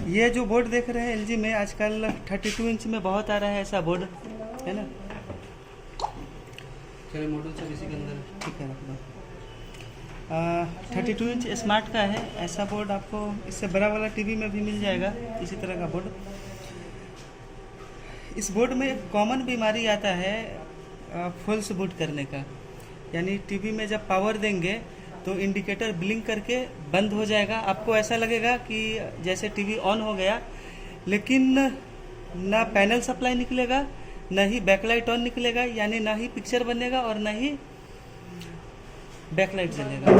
ये जो बोर्ड देख रहे हैं एलजी में आजकल 32 इंच में बहुत आ रहा है ऐसा बोर्ड, है ना। चलिए मॉडल सब इसी के अंदर है। ठीक है, रख दो। 32 इंच स्मार्ट का है ऐसा बोर्ड, आपको इससे बड़ा वाला टीवी में भी मिल जाएगा इसी तरह का बोर्ड। इस बोर्ड में एक कॉमन बीमारी आता है फॉल्स बूट करने का, यानी टीवी में जब पावर देंगे तो इंडिकेटर ब्लिंक करके बंद हो जाएगा। आपको ऐसा लगेगा कि जैसे टीवी ऑन हो गया, लेकिन ना पैनल सप्लाई निकलेगा, ना ही बैकलाइट ऑन निकलेगा, यानी ना ही पिक्चर बनेगा और ना ही बैकलाइट जलेगा।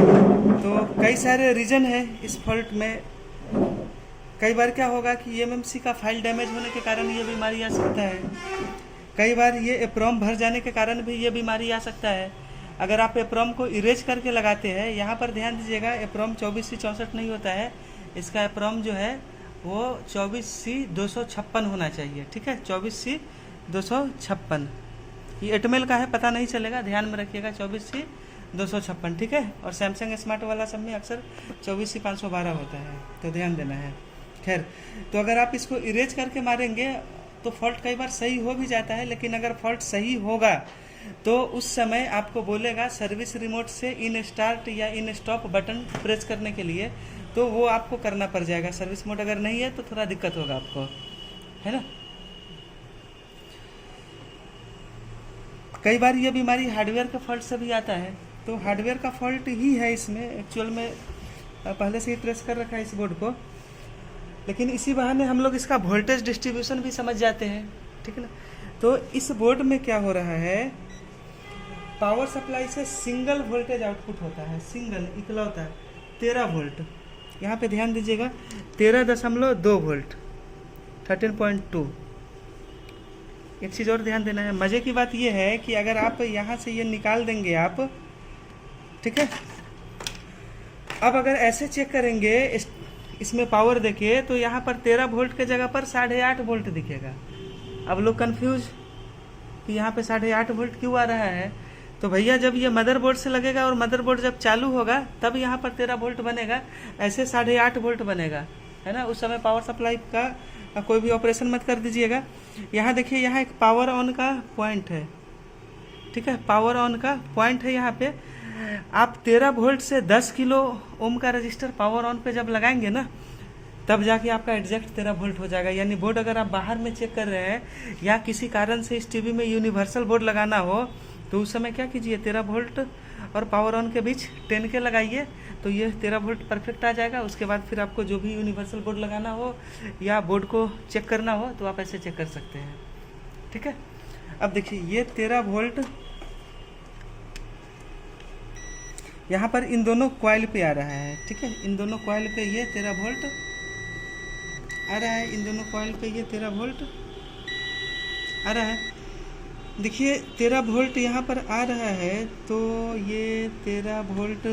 तो कई सारे रीज़न है इस फॉल्ट में। कई बार क्या होगा कि एमएमसी का फाइल डैमेज होने के कारण ये बीमारी आ सकता है। कई बार ये एप्रोम भर जाने के कारण भी ये बीमारी आ सकता है। अगर आप एप्रोम को इरेज करके लगाते हैं, यहाँ पर ध्यान दीजिएगा, एप्रोम 24C64 नहीं होता है, इसका एप्रोम जो है वो 24C256 होना चाहिए। ठीक है, 24C256 ये एटमेल का है, पता नहीं चलेगा, ध्यान में रखिएगा 24C256। ठीक है, और सैमसंग स्मार्ट वाला सब में अक्सर 24C512 होता है, तो ध्यान देना है। खैर, तो अगर आप इसको इरेज करके मारेंगे तो फॉल्ट कई बार सही हो भी जाता है, लेकिन अगर फॉल्ट सही होगा तो उस समय आपको बोलेगा सर्विस रिमोट से इन स्टार्ट या इन स्टॉप बटन प्रेस करने के लिए, तो वो आपको करना पड़ जाएगा। सर्विस मोड अगर नहीं है तो थोड़ा दिक्कत होगा आपको, है ना। कई बार ये बीमारी हार्डवेयर के फॉल्ट से भी आता है, तो हार्डवेयर का फॉल्ट ही है इसमें। एक्चुअल में पहले से ही ट्रेस कर रखा है इस बोर्ड को, लेकिन इसी बहाने हम लोग इसका वोल्टेज डिस्ट्रीब्यूशन भी समझ जाते हैं। ठीक है ना। तो इस बोर्ड में क्या हो रहा है, पावर सप्लाई से सिंगल वोल्टेज आउटपुट होता है, सिंगल इकलौता 13 वोल्ट। यहाँ पे ध्यान दीजिएगा, 13.2 वोल्ट, 13.2। एक चीज़ और ध्यान देना है, मज़े की बात यह है कि अगर आप यहाँ से ये निकाल देंगे आप, ठीक है, अब अगर ऐसे चेक करेंगे इसमें पावर देखिए, तो यहाँ पर 13 वोल्ट के जगह पर 8.5 वोल्ट दिखेगा। अब लोग कंफ्यूज कि यहाँ पे 8.5 वोल्ट क्यों आ रहा है, तो भैया जब ये मदरबोर्ड से लगेगा और मदरबोर्ड जब चालू होगा तब यहाँ पर 13 वोल्ट बनेगा, ऐसे 8.5 वोल्ट बनेगा, है ना। उस समय पावर सप्लाई का कोई भी ऑपरेशन मत कर दीजिएगा। यहाँ देखिए, यहाँ एक पावर ऑन का पॉइंट है, ठीक है, पावर ऑन का पॉइंट है। यहाँ पे आप 13 वोल्ट से 10 किलो ओम का रजिस्टर पावर ऑन पे जब लगाएंगे ना, तब जाके आपका एग्जैक्ट 13 वोल्ट हो जाएगा। यानी बोर्ड अगर आप बाहर में चेक कर रहे हैं या किसी कारण से इस टीवी में यूनिवर्सल बोर्ड लगाना हो, तो उस समय क्या कीजिए, 13 वोल्ट और पावर ऑन के बीच 10 के लगाइए, तो ये 13 वोल्ट परफेक्ट आ जाएगा। उसके बाद फिर आपको जो भी यूनिवर्सल बोर्ड लगाना हो या बोर्ड को चेक करना हो तो आप ऐसे चेक कर सकते हैं। ठीक है, अब देखिए ये 13 वोल्ट यहाँ पर इन दोनों कॉइल पे आ रहा है। ठीक है, इन दोनों कॉइल पे ये 13 वोल्ट आ रहा है, इन दोनों कॉइल पे ये 13 वोल्ट आ रहा है। देखिए 13 वोल्ट यहाँ पर आ रहा है, तो ये 13 वोल्ट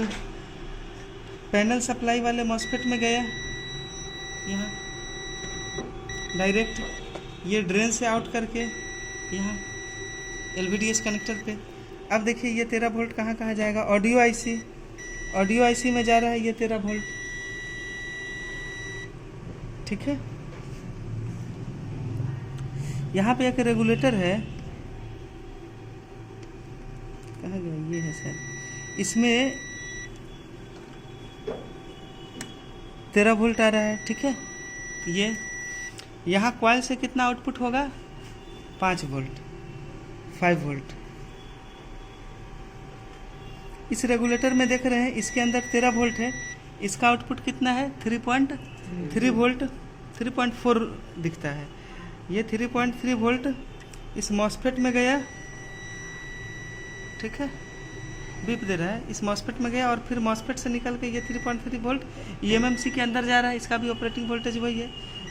पैनल सप्लाई वाले मॉसफेट में गया, यहाँ डायरेक्ट ये ड्रेन से आउट करके यहाँ LVDS कनेक्टर पे। अब देखिए ये 13 वोल्ट कहाँ कहाँ जाएगा, ऑडियो आईसी में जा रहा है ये 13 वोल्ट। ठीक है, यहाँ पे एक रेगुलेटर है, कहाँ गया, ये है सर, इसमें 13 वोल्ट आ रहा है। ठीक है, ये यहाँ कॉइल से कितना आउटपुट होगा, 5 वोल्ट, 5 वोल्ट। इस रेगुलेटर में देख रहे हैं, इसके अंदर 13 वोल्ट है, इसका आउटपुट कितना है, 3.3 वोल्ट, 3.4 दिखता है। ये 3.3 वोल्ट इस मॉसफेट में गया, ठीक है, बीप दे रहा है, इस मॉसफेट में गया और फिर मॉसफेट से निकल के ये 3.3 वोल्ट EMMC के अंदर जा रहा है। इसका भी ऑपरेटिंग वोल्टेज वही है,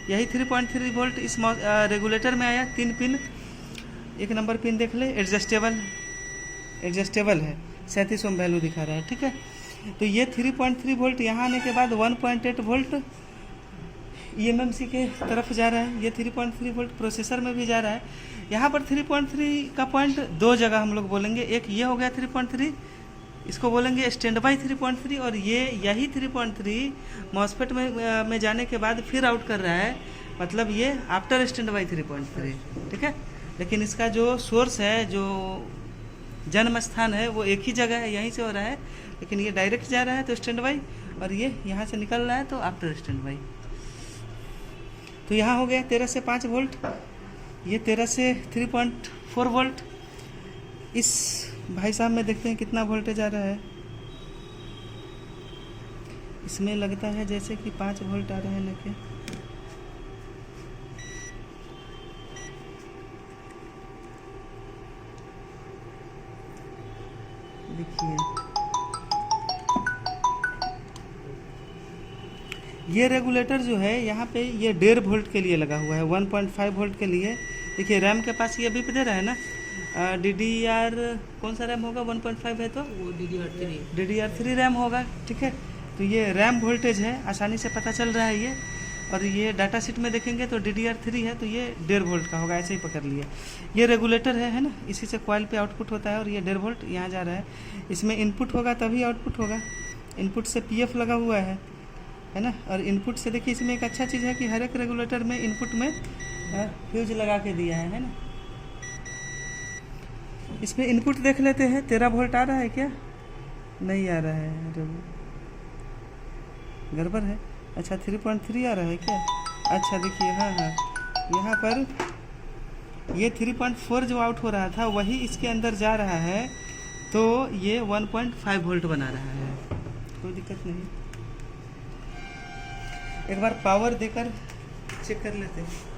यही 3.3 वोल्ट इस रेगुलेटर में आया। 3 पिन, एक नंबर पिन देख ले, एडजस्टेबल है, 37 ओम वैल्यू दिखा रहा है। ठीक है, तो ये 3.3 वोल्ट यहाँ आने के बाद 1.8 वोल्ट EMMC के तरफ जा रहा है। ये 3.3 वोल्ट प्रोसेसर में भी जा रहा है। यहाँ पर 3.3 का पॉइंट दो जगह हम लोग बोलेंगे, एक ये हो गया 3.3 इसको बोलेंगे स्टैंड बाई 3.3, और ये यही 3.3 मॉसफेट में जाने के बाद फिर आउट कर रहा है, मतलब ये आफ्टर स्टैंड बाई 3.3, ठीक है। लेकिन इसका जो सोर्स है, जो जन्म स्थान है, वो एक ही जगह है, यहीं से हो रहा है, लेकिन ये डायरेक्ट जा रहा है तो स्टैंड बाई, और ये यहाँ से निकल रहा है तो आफ्टर स्टैंड बाई। तो यहाँ हो गया 13 से 5 वोल्ट, ये 13 से 3.4 वोल्ट। इस भाई साहब में देखते हैं कितना वोल्टेज आ रहा है। इसमें लगता है जैसे कि 5 वोल्ट आ रहा है लेके, देखिए ये रेगुलेटर जो है यहाँ पे ये 1.5 वोल्ट के लिए लगा हुआ है, 1.5 वोल्ट के लिए। देखिए रैम के पास ये भी दे रहा है ना, DDR कौन सा रैम होगा, 1.5 है तो वो DDR3 DDR3 रैम होगा, ठीक है। तो ये रैम वोल्टेज है, आसानी से पता चल रहा है ये। और ये डाटा शीट में देखेंगे तो DDR3 है, तो ये 1.5 वोल्ट का होगा, ऐसे ही पकड़ लिए। ये रेगुलेटर है ना, इसी से कॉइल पे आउटपुट होता है, और ये 1.5 वोल्ट यहाँ जा रहा है। इसमें इनपुट होगा तभी आउटपुट होगा, इनपुट से PF लगा हुआ है ना। और इनपुट से देखिए इसमें एक अच्छा चीज़ है कि हर एक रेगुलेटर में इनपुट में फ्यूज लगा के दिया है ना। इसमें इनपुट देख लेते हैं, 13 वोल्ट आ रहा है क्या, नहीं आ रहा है, गड़बड़ है। अच्छा 3.3 आ रहा है क्या, अच्छा देखिए हाँ, यहाँ पर ये 3.4 जो आउट हो रहा था वही इसके अंदर जा रहा है, तो ये 1.5 वोल्ट बना रहा है, कोई दिक्कत नहीं। एक बार पावर देकर चेक कर लेते हैं।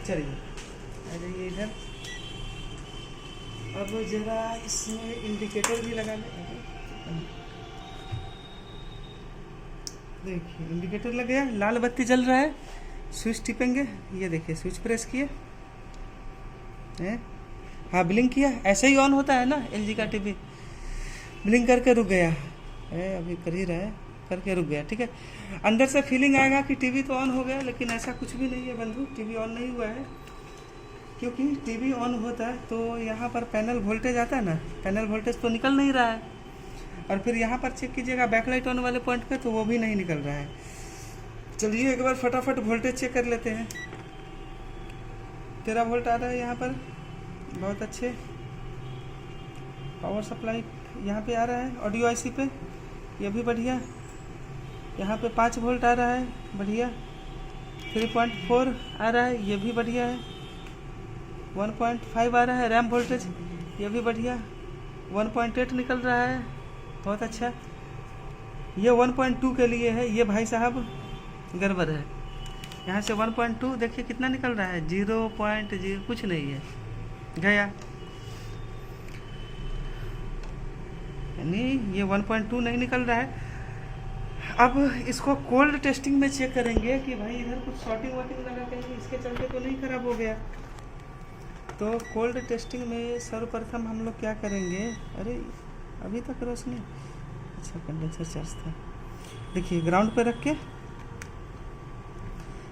चलिए आ जाइए इधर। अब जरा इसमें इंडिकेटर भी लगा लें। देखिए इंडिकेटर लग गया, लाल बत्ती जल रहा है, स्विच टिपेंगे, ये देखिए स्विच प्रेस किए, हाँ ब्लिंक किया, ऐसे ही ऑन होता है ना LG का टीवी, ब्लिंक करके रुक गया है, अभी कर ही रहा है, करके रुक गया, ठीक है। अंदर से फीलिंग आएगा कि टीवी तो ऑन हो गया, लेकिन ऐसा कुछ भी नहीं है बंधु, टीवी ऑन नहीं हुआ है। क्योंकि टीवी ऑन होता है तो यहाँ पर पैनल वोल्टेज आता है ना, पैनल वोल्टेज तो निकल नहीं रहा है। और फिर यहाँ पर चेक कीजिएगा बैकलाइट ऑन वाले पॉइंट पे, तो वो भी नहीं निकल रहा है। चलिए एक बार फटाफट वोल्टेज चेक कर लेते हैं। 13 वोल्ट आ रहा है यहाँ पर, बहुत अच्छे। पावर सप्लाई यहाँ पे आ रहा है ऑडियो IC पे, ये भी बढ़िया। यहाँ पे 5 वोल्ट आ रहा है, बढ़िया। 3.4 आ रहा है, ये भी बढ़िया है। 1.5 आ रहा है रैम वोल्टेज, ये भी बढ़िया। 1.8 निकल रहा है, बहुत अच्छा। ये 1.2 के लिए है, ये भाई साहब गड़बड़ है। यहाँ से 1.2 देखिए कितना निकल रहा है, 0.0 कुछ नहीं है, गया। नहीं ये 1.2 नहीं निकल रहा है। अब इसको कोल्ड टेस्टिंग में चेक करेंगे कि भाई इधर कुछ शॉर्टिंग वॉटिंग लगा कहीं इसके चलते तो नहीं खराब हो गया। तो कोल्ड टेस्टिंग में सर्वप्रथम हम लोग क्या करेंगे, अरे अभी तक रोशनी, अच्छा कंडेंसर चार्ज था। देखिए ग्राउंड पे रख के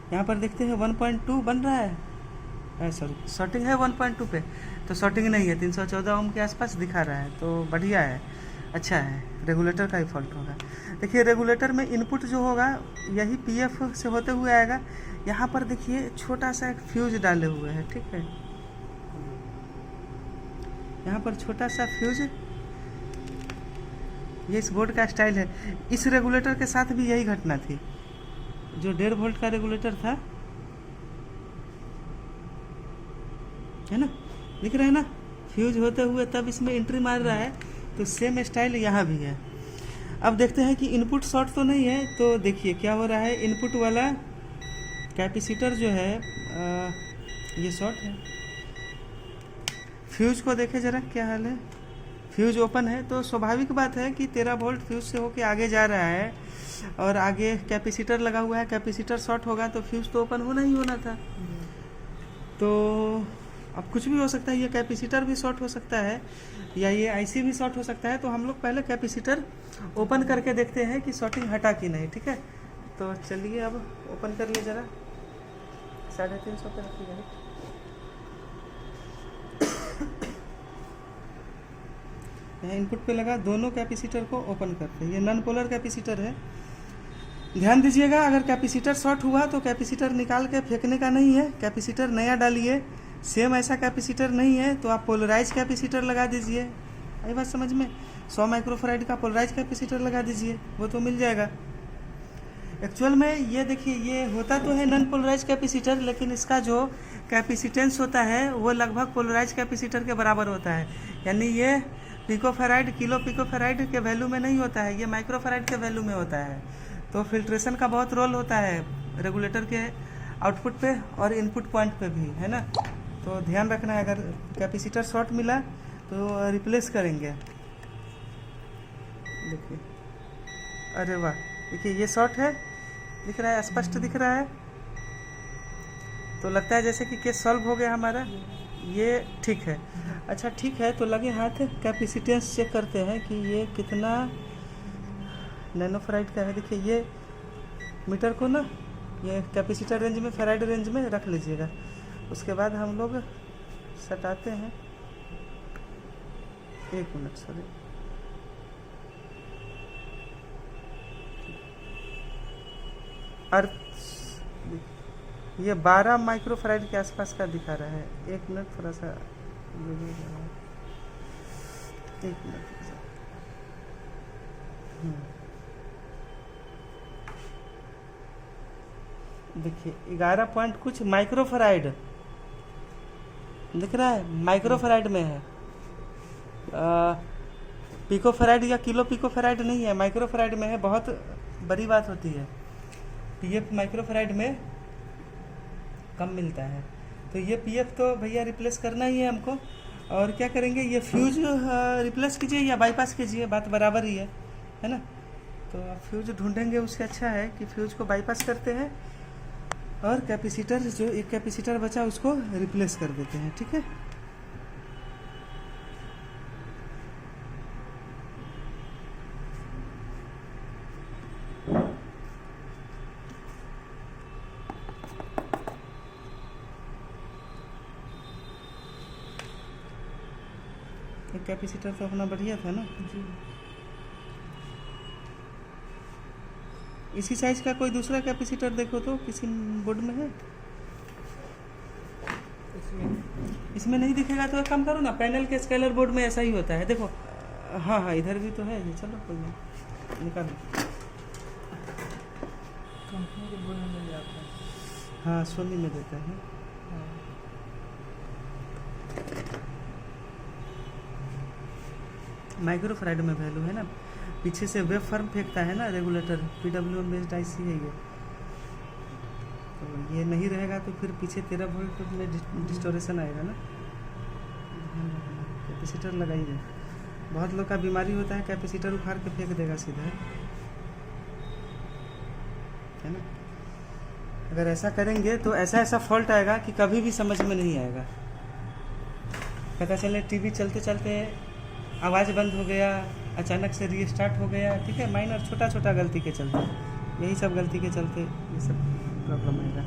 यहाँ पर देखते हैं 1.2 बन रहा है, सॉरी शॉर्टिंग है 1.2 पे, तो शॉर्टिंग नहीं है, 314 ओम के आसपास दिखा रहा है, तो बढ़िया है, अच्छा है। रेगुलेटर का ही फॉल्ट होगा। देखिए रेगुलेटर में इनपुट जो होगा यही PF से होते हुए आएगा। यहाँ पर देखिए छोटा सा एक फ्यूज डाले हुए हैं, ठीक है, यहाँ पर छोटा सा फ्यूज, ये इस बोर्ड का स्टाइल है। इस रेगुलेटर के साथ भी यही घटना थी, जो 1.5 वोल्ट का रेगुलेटर था, है ना, दिख रहा है ना, फ्यूज होते हुए तब इसमें एंट्री मार रहा है, तो सेम स्टाइल यहाँ भी है। अब देखते हैं कि इनपुट शॉर्ट तो नहीं है, तो देखिए क्या हो रहा है, इनपुट वाला कैपेसिटर जो है ये शॉर्ट है। फ्यूज को देखे जरा क्या हाल है, फ्यूज ओपन है, तो स्वाभाविक बात है कि 13 वोल्ट फ्यूज से होके आगे जा रहा है, और आगे कैपेसिटर लगा हुआ है, कैपेसिटर शॉर्ट होगा तो फ्यूज तो ओपन होना ही होना था। तो अब कुछ भी हो सकता है, ये कैपेसिटर भी शॉर्ट हो सकता है, या ये IC भी शॉर्ट हो सकता है। तो हम लोग पहले कैपेसिटर ओपन करके देखते हैं कि शॉर्टिंग हटा कि नहीं, ठीक है। तो चलिए अब ओपन कर लिए जरा, 350 पे रखिएगा। यहाँ इनपुट पे लगा, दोनों कैपेसिटर को ओपन करते हैं। ये नॉन पोलर कैपेसिटर है। ध्यान दीजिएगा, अगर कैपेसिटर शॉर्ट हुआ तो कैपेसिटर निकाल के फेंकने का नहीं है, कैपेसिटर नया डालिए। सेम ऐसा कैपेसिटर नहीं है तो आप पोलराइज कैपेसिटर लगा दीजिए। आई बात समझ में? 100 माइक्रोफैराड का पोलराइज कैपेसिटर लगा दीजिए, वो तो मिल जाएगा। एक्चुअल में ये देखिए, ये होता तो है नॉन पोलराइज कैपेसिटर, लेकिन इसका जो कैपेसिटेंस होता है वो लगभग पोलराइज कैपेसिटर के बराबर होता है। यानी ये पिकोफैराड, किलो पिकोफैराड के वैल्यू में नहीं होता है, ये माइक्रोफैराड के वैल्यू में होता है। तो फिल्ट्रेशन का बहुत रोल होता है रेगुलेटर के आउटपुट पे और इनपुट पॉइंट पे भी, है ना। तो ध्यान रखना है, अगर कैपेसिटर शॉर्ट मिला तो रिप्लेस करेंगे। देखिए, अरे वाह, देखिए ये शॉर्ट है, दिख रहा है, स्पष्ट दिख रहा है। तो लगता है जैसे कि केस सॉल्व हो गया हमारा। ये ठीक है। अच्छा ठीक है, तो लगे हाथ कैपेसिटेंस चेक करते हैं कि ये कितना नैनोफैराड का है। देखिए ये मीटर को ना, ये कैपेसिटर रेंज में, फैराड रेंज में रख लीजिएगा। उसके बाद हम लोग सटाते हैं। 1 मिनट, सॉरी। अर्थ ये 12 माइक्रोफैराड के आसपास का दिखा रहा है। 1 मिनट, थोड़ा सा 1 मिनट। देखिए 11 पॉइंट कुछ माइक्रोफैराड दिख रहा है, माइक्रोफैराड में है। पिकोफैराड या किलो पिकोफैराड नहीं है, माइक्रोफैराड में है। बहुत बड़ी बात होती है, पीएफ माइक्रोफैराड में कम मिलता है। तो ये पीएफ तो भैया रिप्लेस करना ही है हमको। और क्या करेंगे, ये फ्यूज रिप्लेस कीजिए या बाईपास कीजिए, बात बराबर ही है ना। तो फ्यूज ढूंढेंगे, उससे अच्छा है कि फ्यूज को बाईपास करते हैं और कैपेसिटर, जो एक कैपेसिटर बचा उसको रिप्लेस कर देते हैं। ठीक है, कैपेसिटर तो अपना बढ़िया था ना जी। इसी साइज का कोई दूसरा कैपेसिटर देखो तो किसी बोर्ड में है। इसमें नहीं दिखेगा तो एक काम करो ना, पैनल के स्केलर बोर्ड में ऐसा ही होता है। देखो, हाँ हाँ, इधर भी तो है ये। चलो कोई नहीं, निकालो। कंपनी के बोर्ड में मिल जाता है। हाँ, सोनी में देता है। माइक्रोफैराड में वैल्यू है ना। पीछे से वेब फॉर्म फेंकता है ना रेगुलेटर, PWM बेस्ड IC है ये। तो ये नहीं रहेगा तो फिर पीछे 13 वोल्ट में डिस्टोरेशन आएगा ना। कैपेसिटर लगाइए। बहुत लोग का बीमारी होता है, कैपेसिटर उखाड़ के फेंक देगा सीधा, है ना। अगर ऐसा करेंगे तो ऐसा ऐसा फॉल्ट आएगा कि कभी भी समझ में नहीं आएगा। पता चले टीवी चलते चलते आवाज़ बंद हो गया, अचानक से रीस्टार्ट हो गया। ठीक है, माइनर छोटा छोटा गलती के चलते, यही सब गलती के चलते ये सब प्रॉब्लम आएगा।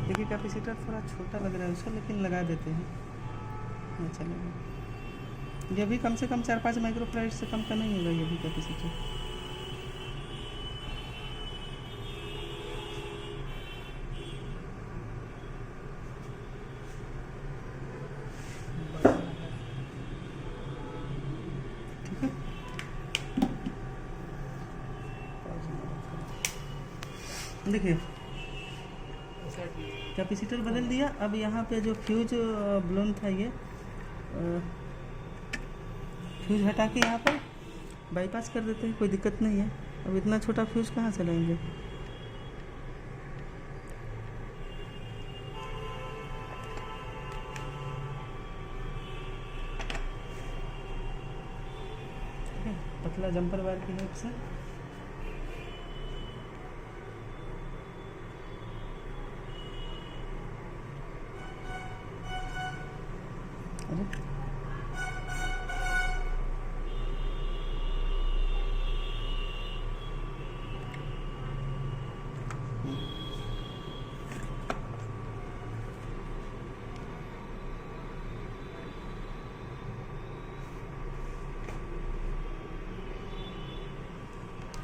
देखिए कैपेसिटर थोड़ा छोटा लग रहा है उसको, लेकिन लगा देते हैं, नहीं चलेगा। ये भी कम से कम 4-5 माइक्रोफैराड से कम का नहीं होगा ये भी कैपेसिटर। देखिए कैपेसिटर बदल दिया। अब यहाँ पे जो फ्यूज ब्लोन था, ये फ्यूज हटा के यहाँ पर बाईपास कर देते हैं, कोई दिक्कत नहीं है। अब इतना छोटा फ्यूज कहाँ से लाएंगे। पतला जंपर वायर की हेल्प से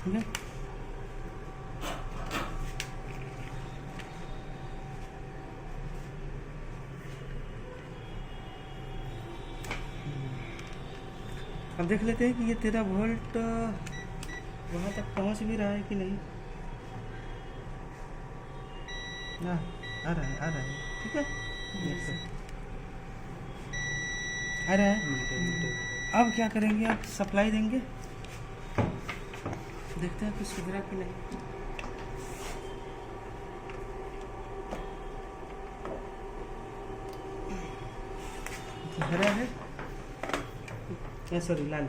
ठीक है। अब देख लेते हैं कि ये 13 वोल्ट वहाँ तक पहुँच भी रहा है कि नहीं। आ रहा है, आ रहा है, ठीक है, आ रहा है। अब क्या करेंगे, अब सप्लाई देंगे, देखते हैं कुछ सुधरा कि नहीं। हरा है या सॉरी लाल।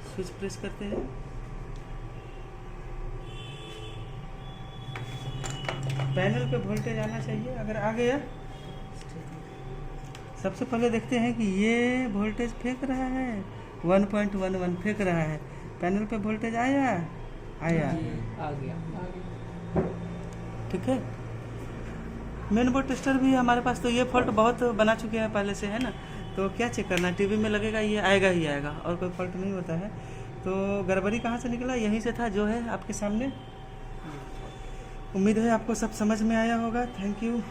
स्विच प्रेस करते हैं, पैनल पे वोल्टेज आना चाहिए। अगर आ गया, सबसे पहले देखते हैं कि ये वोल्टेज फेंक रहा है 1.11 फेंक रहा है। पैनल पे वोल्टेज आया, आया, आ गया। ठीक है। मेन बोर्ड टेस्टर भी है हमारे पास, तो ये फॉल्ट बहुत बना चुके हैं पहले से, है ना। तो क्या चेक करना है, टीवी में लगेगा ये आएगा ही आएगा, और कोई फॉल्ट नहीं होता है। तो गड़बड़ी कहाँ से निकला, यहीं से था, जो है आपके सामने। उम्मीद है आपको सब समझ में आया होगा। Thank you.